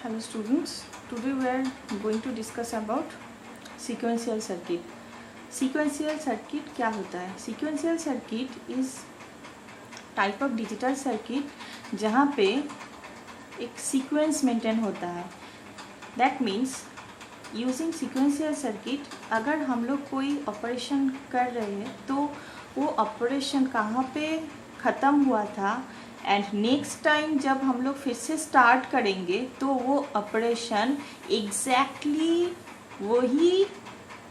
Hello students, today we are going to discuss about sequential circuit. Sequential circuit क्या होता है? Sequential circuit is type of digital circuit जहाँ पे एक sequence maintain होता है. That means using sequential circuit अगर हम लोग कोई ऑपरेशन कर रहे हैं तो वो ऑपरेशन कहाँ पे ख़त्म हुआ था एंड नेक्स्ट टाइम जब हम लोग फिर से स्टार्ट करेंगे तो वो ऑपरेशन एग्जैक्टली वही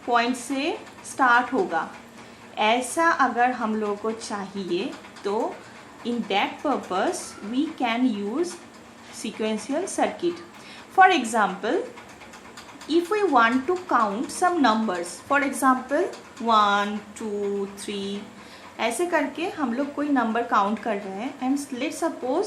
पॉइंट से स्टार्ट होगा. ऐसा अगर हम लोग को चाहिए तो in that purpose we can use sequential circuit. For example, if we want to count some numbers, for example 1 2 3 ऐसे करके हम लोग कोई नंबर काउंट कर रहे हैं एंड लेट सपोज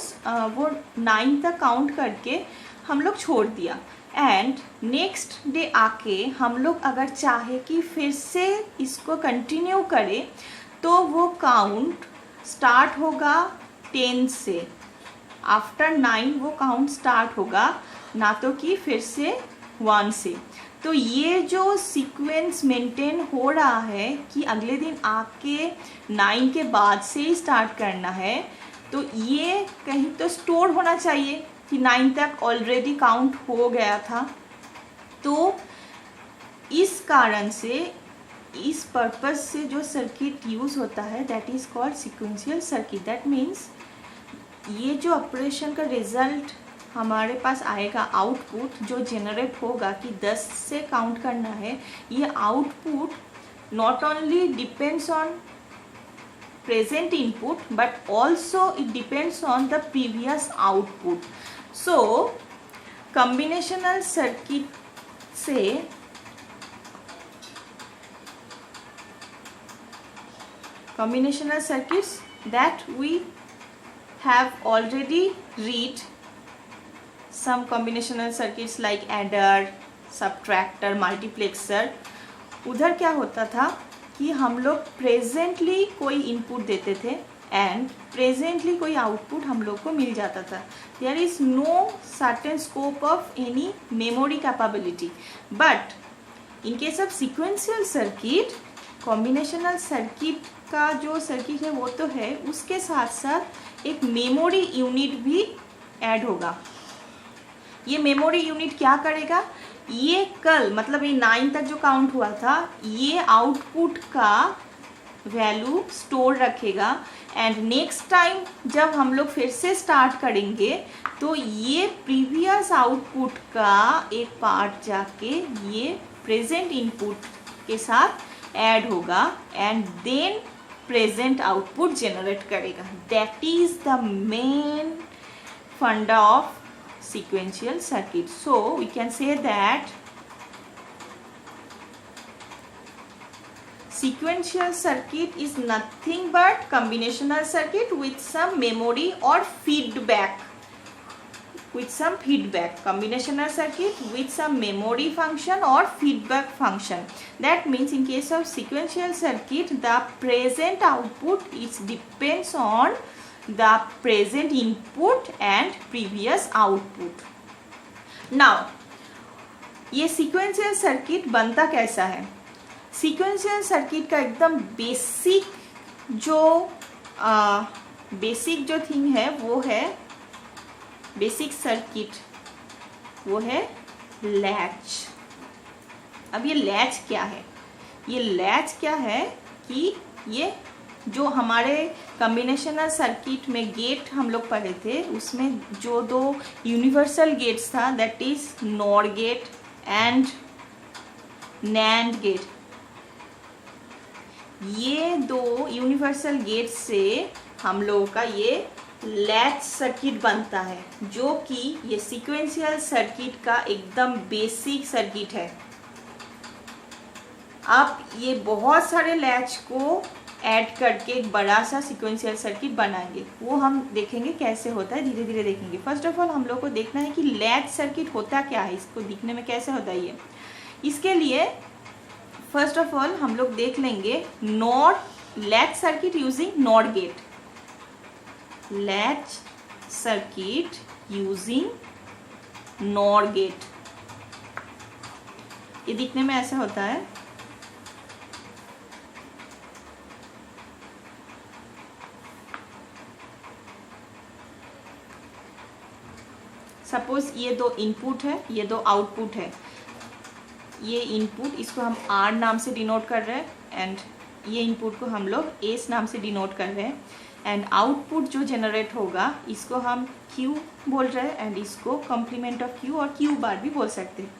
वो 9 तक काउंट करके हम लोग छोड़ दिया एंड नेक्स्ट डे आके हम लोग अगर चाहे कि फिर से इसको कंटिन्यू करें तो वो काउंट स्टार्ट होगा 10 से. आफ्टर 9 वो काउंट स्टार्ट होगा, ना तो कि फिर से 1 से. तो ये जो सीक्वेंस मेंटेन हो रहा है कि अगले दिन आके 9 के बाद से ही स्टार्ट करना है, तो ये कहीं तो स्टोर होना चाहिए कि 9 तक ऑलरेडी काउंट हो गया था. तो इस कारण से इस पर्पस से जो सर्किट यूज़ होता है that is called sequential circuit. That means ये जो ऑपरेशन का रिजल्ट हमारे पास आएगा, आउटपुट जो जनरेट होगा कि 10 से काउंट करना है, ये output not only depends on present input but also it depends on the previous output. So combinational circuit से combinational circuits that we have already read some combinational circuits like adder, subtractor, multiplexer. उधर क्या होता था कि हम लोग presently कोई input देते थे एंड प्रेजेंटली कोई आउटपुट हम लोग को मिल जाता था. There is no certain scope of any memory capability. But in case of sequential circuit, combinational circuit का जो सर्किट है वो तो है, उसके साथ साथ एक मेमोरी यूनिट भी ऐड होगा. ये मेमोरी यूनिट क्या करेगा, ये कल मतलब ये 9 तक जो काउंट हुआ था ये आउटपुट का वैल्यू स्टोर रखेगा एंड नेक्स्ट टाइम जब हम लोग फिर से स्टार्ट करेंगे तो ये प्रीवियस आउटपुट का एक पार्ट जाके ये प्रेजेंट इनपुट के साथ ऐड होगा and then present output generate करेगा. That is the main funda of sequential circuit. So we can say that sequential circuit is nothing but combinational circuit with some memory or feedback. Combinational circuit with some memory function or feedback function. That means in case of sequential circuit the present output is depends on the present input and previous output. Now ये sequential circuit बनता कैसा है? sequential circuit का एकदम basic जो thing है वो है बेसिक सर्किट, वो है लैच. अब ये लैच क्या है? ये लैच क्या है कि ये जो हमारे कॉम्बिनेशनल सर्किट में गेट हम लोग पढ़े थे उसमें जो 2 यूनिवर्सल गेट्स था that is NOR gate and NAND gate. ये 2 यूनिवर्सल गेट से हम लोगों का ये लैच सर्किट बनता है जो कि ये सीक्वेंशियल सर्किट का एकदम बेसिक सर्किट है. आप ये बहुत सारे लैच को ऐड करके एक बड़ा सा सीक्वेंशियल सर्किट बनाएंगे, वो हम देखेंगे कैसे होता है, धीरे धीरे देखेंगे. फर्स्ट ऑफ ऑल हम लोग को देखना है कि लैच सर्किट होता क्या है, इसको दिखने में कैसे होता है ये. इसके लिए फर्स्ट ऑफ ऑल हम लोग देख लेंगे NOR latch circuit using NOR gate. Latch circuit using NOR gate. ये दिखने में ऐसा होता है। सपोज ये दो इनपुट है, ये दो आउटपुट है। ये इनपुट, इसको हम आर नाम से डिनोट कर रहे हैं, एंड ये इनपुट को हम लोग एस नाम से डिनोट कर रहे हैं, एंड आउटपुट जो जनरेट होगा इसको हम क्यू बोल रहे हैं, एंड इसको कॉम्प्लीमेंट ऑफ क्यू और क्यू बार भी बोल सकते हैं।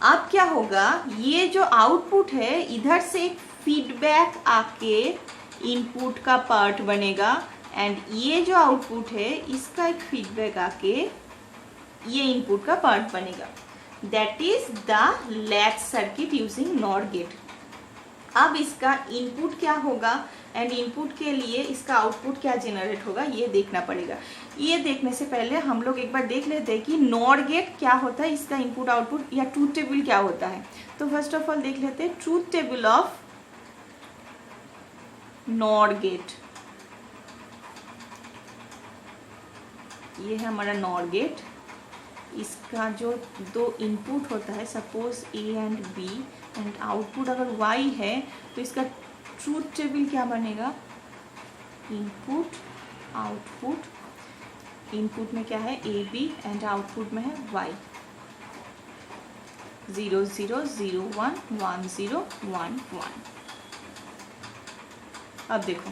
अब क्या होगा, ये जो आउटपुट है इधर से एक फीडबैक आके इनपुट का पार्ट बनेगा, एंड ये जो आउटपुट है इसका एक फीडबैक आके ये इनपुट का पार्ट बनेगा। That is the latch circuit using NOR gate. अब इसका इनपुट क्या होगा एंड इनपुट के लिए इसका आउटपुट क्या जनरेट होगा ये देखना पड़ेगा। ये देखने से पहले हम लोग एक बार देख लेते हैं कि नॉर गेट क्या होता है, इसका इनपुट आउटपुट या ट्रूथ टेबल क्या होता है। तो फर्स्ट ऑफ ऑल देख लेते हैं truth table of NOR gate. ये है हमारा नॉर गेट। इसका जो दो इनपुट होता है, suppose A and B, and output अगर वाई है तो इसका ट्रूथ टेबल क्या बनेगा, इनपुट आउटपुट। इनपुट में क्या है ए बी एंड आउटपुट में है वाई। 0 0 0 1 1 0 1 1। अब देखो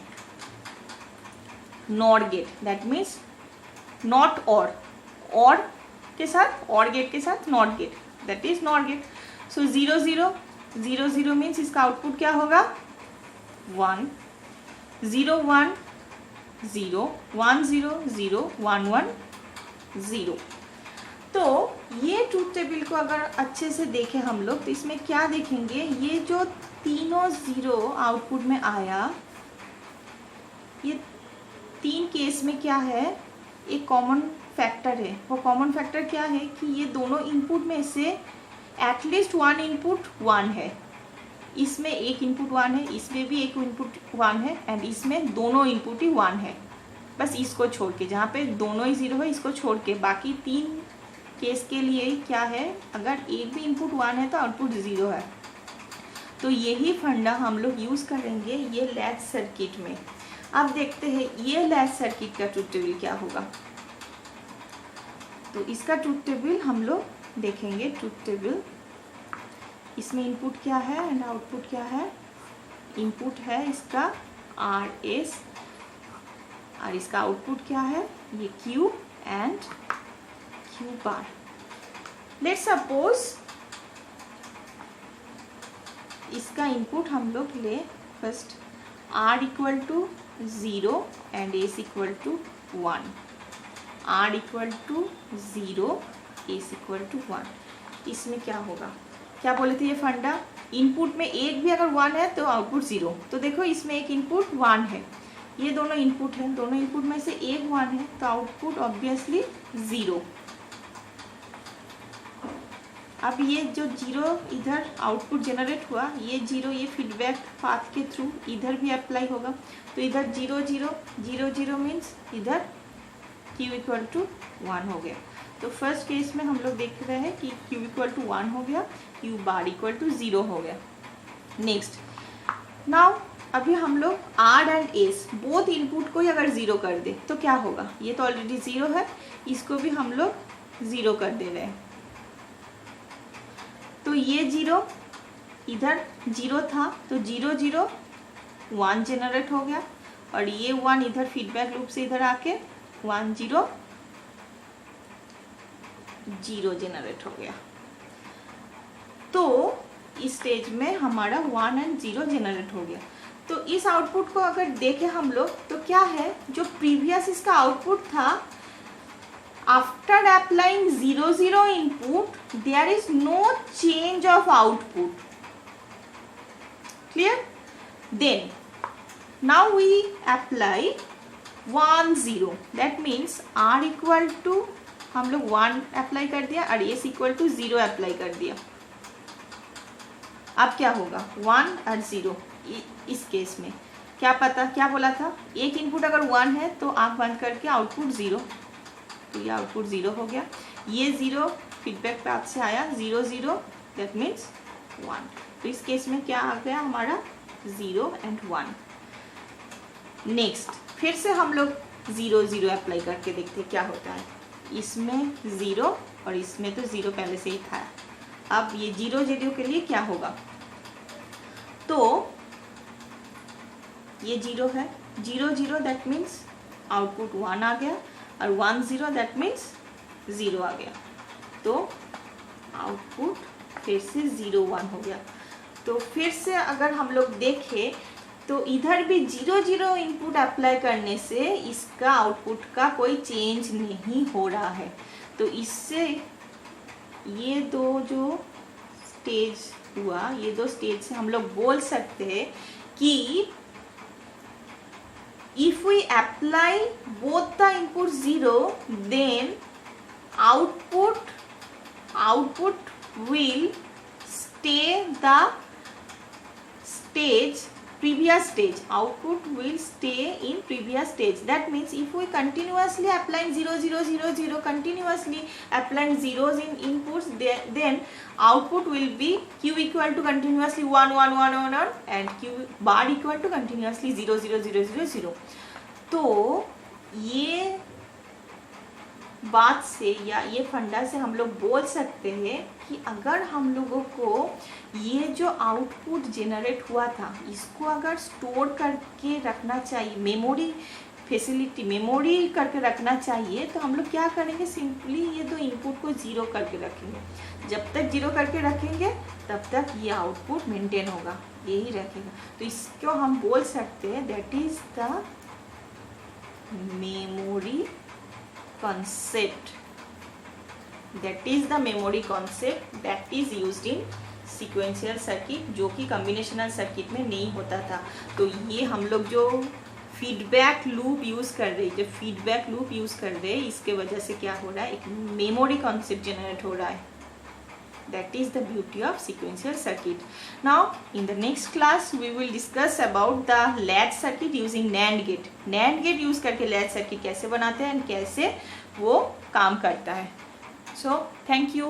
NOR gate, that means not OR के साथ, और गेट के साथ not gate, that is not gate. So 0 0 0 0 means इसका आउटपुट क्या होगा 1, 0 1 0 1 0 0 1 1 0। तो ये ट्रूथ टेबल को अगर अच्छे से देखें हम लोग तो इसमें क्या देखेंगे, ये जो तीनों 0 आउटपुट में आया, ये तीन केस में क्या है, एक कॉमन फैक्टर है। वो कॉमन फैक्टर क्या है कि ये दोनों इनपुट में से एटलीस्ट वन इनपुट 1 है। इसमें एक इनपुट 1 है, इसमें भी एक इनपुट 1 है, एंड इसमें दोनों इनपुट ही 1 है। बस इसको छोड़ के, जहाँ पे दोनों ही 0 है इसको छोड़ के बाकी तीन केस के लिए क्या है, अगर एक भी इनपुट 1 है तो आउटपुट 0 है। तो यही फंडा हम लोग यूज़ करेंगे ये लैच सर्किट में। अब देखते हैं ये लैच सर्किट का ट्रूथ टेबल क्या होगा। तो इसका ट्रूथ टेबल हम लोग देखेंगे। ट्रूथ टेबल, इसमें इनपुट क्या है एंड आउटपुट क्या है। इनपुट है इसका आर एस और इसका आउटपुट क्या है, ये Q and Q bar. Let's suppose इसका इनपुट हम लोग ले first R equal to 0 and S equal to 1। R equal to 0, S equal to 1। इसमें क्या होगा, क्या बोले थे ये फंडा, इनपुट में एक भी अगर 1 है तो आउटपुट 0। तो देखो इसमें एक इनपुट 1 है, ये दोनों इनपुट हैं, दोनों इनपुट में से एक 1 है तो आउटपुट ऑब्वियसली 0। अब ये जो 0 इधर आउटपुट जनरेट हुआ, ये 0 ये फीडबैक पाथ के थ्रू इधर भी अप्लाई होगा। तो इधर 0 0 0 0 मीन्स इधर Q इक्वल टू 1 हो गया। तो फर्स्ट केस में हम लोग देख रहे हैं कि Q इक्वल टू 1 हो गया, Q बार इक्वल टू 0 हो गया। नेक्स्ट नाउ अभी हम लोग R and S both input को ही अगर 0 कर दे तो क्या होगा, ये तो ऑलरेडी 0 है, इसको भी हम लोग 0 कर दे रहे हैं। तो ये 0 इधर 0 था तो 0 0 1 जनरेट हो गया, और ये 1 इधर फीडबैक लूप से इधर आके 1 0 0 जनरेट हो गया। तो इस स्टेज में हमारा 1 एंड 0 जनरेट हो गया। तो इस आउटपुट को अगर देखें हम लोग तो क्या है, जो प्रीवियस इसका आउटपुट था, after applying 0 0 input there is no change of output. Clear? Then now we apply 1 0, that means R equal to हम लोग 1 अप्लाई कर दिया और S इक्वल टू 0 अप्लाई कर दिया। अब क्या होगा, 1 और 0। इस केस में क्या पता, क्या बोला था, एक इनपुट अगर 1 है तो आंख बंद करके आउटपुट 0, तो ये आउटपुट 0 हो गया, ये 0 फीडबैक पाथ से आया, 0 0 दैट मीन्स 1। तो इस केस में क्या आ गया हमारा 0 and 1। नेक्स्ट फिर से हम लोग 0 0 अप्लाई करके देखते हैं क्या होता है। इसमें 0 और इसमें तो 0 पहले से ही था। अब ये 0 0 के लिए क्या होगा, तो ये 0 है, 0 0 दैट मीन्स आउटपुट 1 आ गया, और 1 0 दैट मीन्स 0 आ गया, तो आउटपुट फिर से 0 1 हो गया। तो फिर से अगर हम लोग देखें तो इधर भी 0 0 इनपुट अप्लाई करने से इसका आउटपुट का कोई चेंज नहीं हो रहा है। तो इससे ये दो जो स्टेज हुआ, ये दो स्टेज से हम लोग बोल सकते हैं कि if we apply both the input 0, then output will stay the stage, previous stage. Output will stay in previous stage. That means if we continuously applying 0 0 0 0, continuously applying zeros in inputs, then output will be q equal to continuously 1 1 1 1 1 and q bar equal to continuously 0 0 0 0 0। तो ये बात से या ये फंडा से हम लोग बोल सकते हैं कि अगर हम लोगों को ये जो आउटपुट जेनरेट हुआ था इसको अगर स्टोर करके रखना चाहिए, मेमोरी फैसिलिटी मेमोरी करके रखना चाहिए, तो हम लोग क्या करेंगे, सिंपली ये दो इनपुट को 0 करके रखेंगे। जब तक 0 करके रखेंगे तब तक ये आउटपुट मेंटेन होगा, यही रखेगा। तो इसको हम बोल सकते हैं that is the memory concept, that is the memory concept that is used in sequential circuit, जो कि combinational circuit में नहीं होता था। तो ये हम लोग जो फीडबैक लूप यूज़ कर रहे हैं, इसके वजह से क्या हो रहा है, एक मेमोरी कॉन्सेप्ट जनरेट हो रहा है। That is the beauty of sequential circuit. Now in the next class we will discuss about the latch circuit using NAND gate. NAND gate use करके latch circuit कैसे बनाते हैं and कैसे वो काम करता है। So thank you.